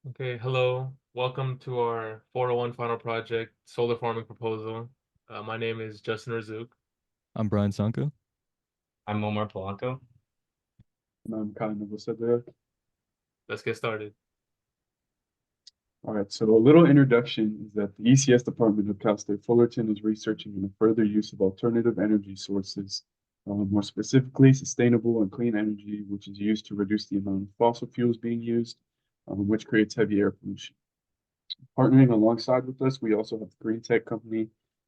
Okay, hello. Welcome to our 401 final project, solar farming proposal. My name is Justin Razzouq. I'm Brian Songco. I'm Omar Polanco. I'm kind of Novosedliak. Let's get started. All right, so a little introduction is that the ECS department of Cal State Fullerton is researching in the further use of alternative energy sources, more specifically sustainable and clean energy, which is used to reduce the amount of fossil fuels being used, which creates heavy air pollution. Partnering alongside with us, we also have the Green Tech Company,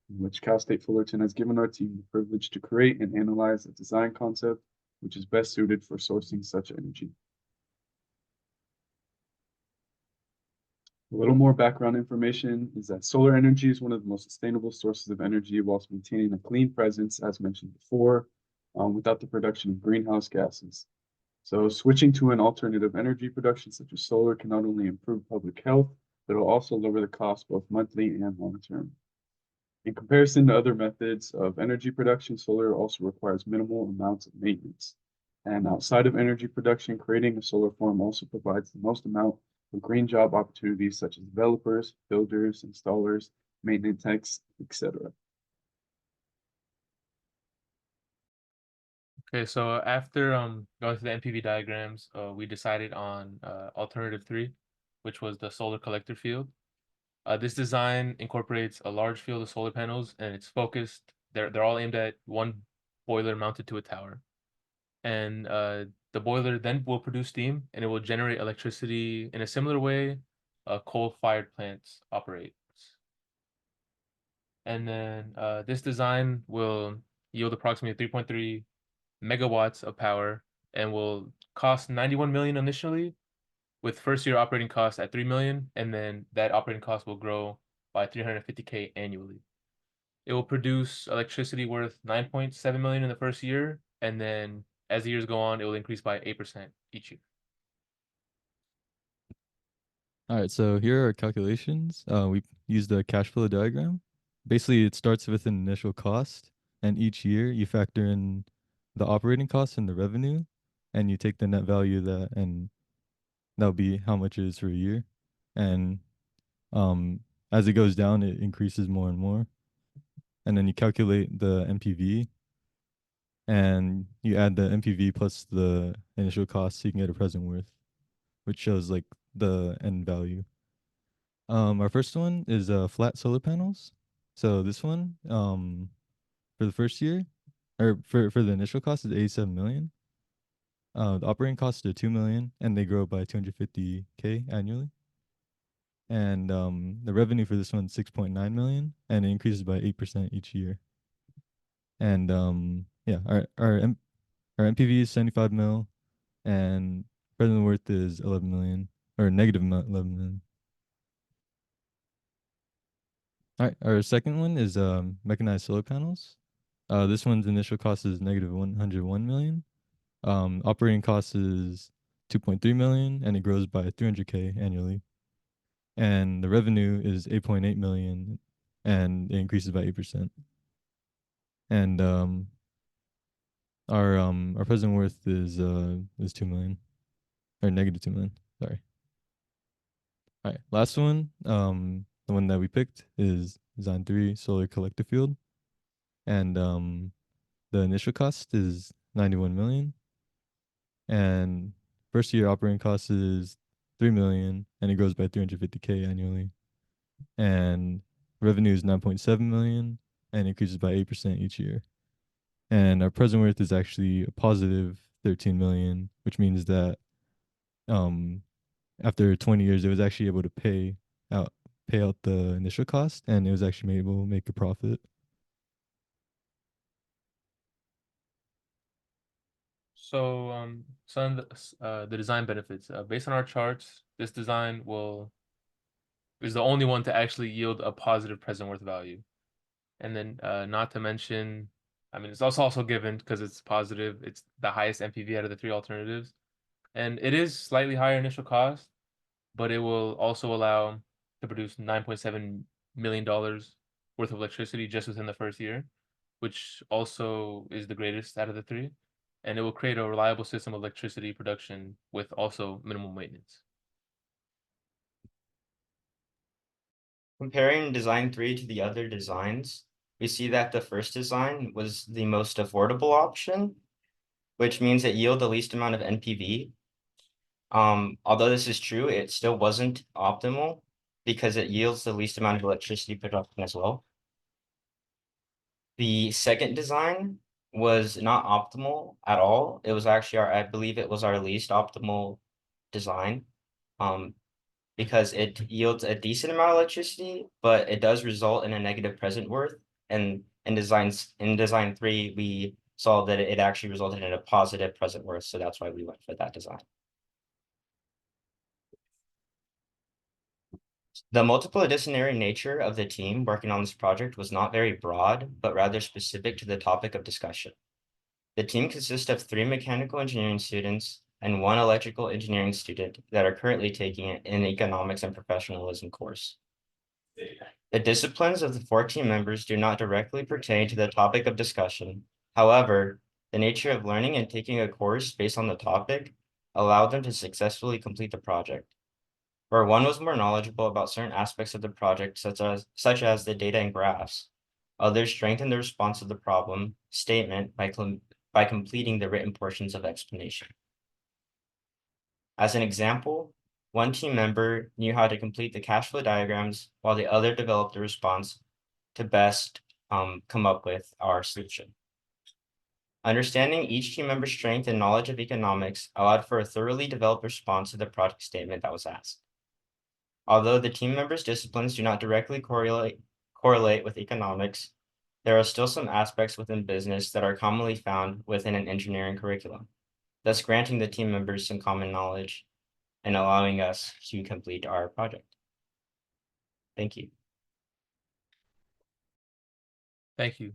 in which Cal State Fullerton has given our team the privilege to create and analyze a design concept which is best suited for sourcing such energy. A little more background information is that solar energy is one of the most sustainable sources of energy whilst maintaining a clean presence, as mentioned before, without the production of greenhouse gases. So switching to an alternative energy production such as solar can not only improve public health, but it will also lower the cost both monthly and long term. In comparison to other methods of energy production, solar also requires minimal amounts of maintenance. And outside of energy production, creating a solar farm also provides the most amount of green job opportunities such as developers, builders, installers, maintenance techs, etc. Okay, so after going through the NPV diagrams, we decided on alternative three, which was the solar collector field. This design incorporates a large field of solar panels, and it's focused. They're all aimed at one boiler mounted to a tower, and the boiler then will produce steam, and it will generate electricity in a similar way coal-fired plants operate. And then this design will yield approximately 3.3 megawatts of power and will cost 91 million initially, with first year operating costs at 3 million, and then that operating cost will grow by 350K annually. It will produce electricity worth 9.7 million in the first year, and then as the years go on, it will increase by 8% each year. All right, so here are our calculations. We used a cash flow diagram. Basically, it starts with an initial cost, and each year you factor in the operating costs and the revenue, and you take the net value of that, and that'll be how much it is for a year. And um, as it goes down, it increases more and more. And then you calculate the NPV, and you add the NPV plus the initial cost, so you can get a present worth, which shows like the end value. Our first one is flat solar panels. So this one, for the first year, or for the initial cost is 87 million. The operating costs are 2 million, and they grow by 250K annually. And the revenue for this one's 6.9 million, and it increases by 8% each year. And yeah, our MPV is 75 mil, and present worth is 11 million, or negative 11 million. All right, our second one is mechanized solar panels. This one's initial cost is negative 101 million. Operating cost is 2.3 million, and it grows by 300K annually. And the revenue is 8.8 million, and it increases by 8%. And our present worth is 2 million, or negative 2 million. Sorry. All right, last one. The one that we picked is Design 3 Solar Collector Field, and the initial cost is 91 million, and first year operating cost is 3 million, and it grows by 350K annually. And revenue is 9.7 million, and increases by 8% each year. And our present worth is actually a positive 13 million, which means that um after 20 years it was actually able to out pay out the initial cost, and it was actually able to make a profit. So, some of the design benefits. Based on our charts, this design will is the only one to actually yield a positive present worth value. And then, not to mention, I mean, it's also given because it's positive. It's the highest NPV out of the three alternatives, and it is slightly higher initial cost, but it will also allow to produce $9.7 million worth of electricity just within the first year, which also is the greatest out of the three, and it will create a reliable system of electricity production with also minimal maintenance. Comparing design 3 to the other designs, we see that the first design was the most affordable option, which means it yielded the least amount of NPV. Although this is true, it still wasn't optimal because it yields the least amount of electricity production as well. The second design was not optimal at all. It was actually I believe it was our least optimal design. Because it yields a decent amount of electricity, but it does result in a negative present worth. And in design 3, we saw that it actually resulted in a positive present worth, so that's why we went for that design. The multidisciplinary nature of the team working on this project was not very broad, but rather specific to the topic of discussion. The team consists of 3 mechanical engineering students and 1 electrical engineering student that are currently taking an economics and professionalism course. The disciplines of the 4 team members do not directly pertain to the topic of discussion. However, the nature of learning and taking a course based on the topic allowed them to successfully complete the project. Where one was more knowledgeable about certain aspects of the project, such as the data and graphs, others strengthened the response to the problem statement by completing the written portions of explanation. As an example, one team member knew how to complete the cash flow diagrams while the other developed a response to best come up with our solution. Understanding each team member's strength and knowledge of economics allowed for a thoroughly developed response to the project statement that was asked. Although the team members' disciplines do not directly correlate with economics, there are still some aspects within business that are commonly found within an engineering curriculum, thus granting the team members some common knowledge and allowing us to complete our project. Thank you. Thank you.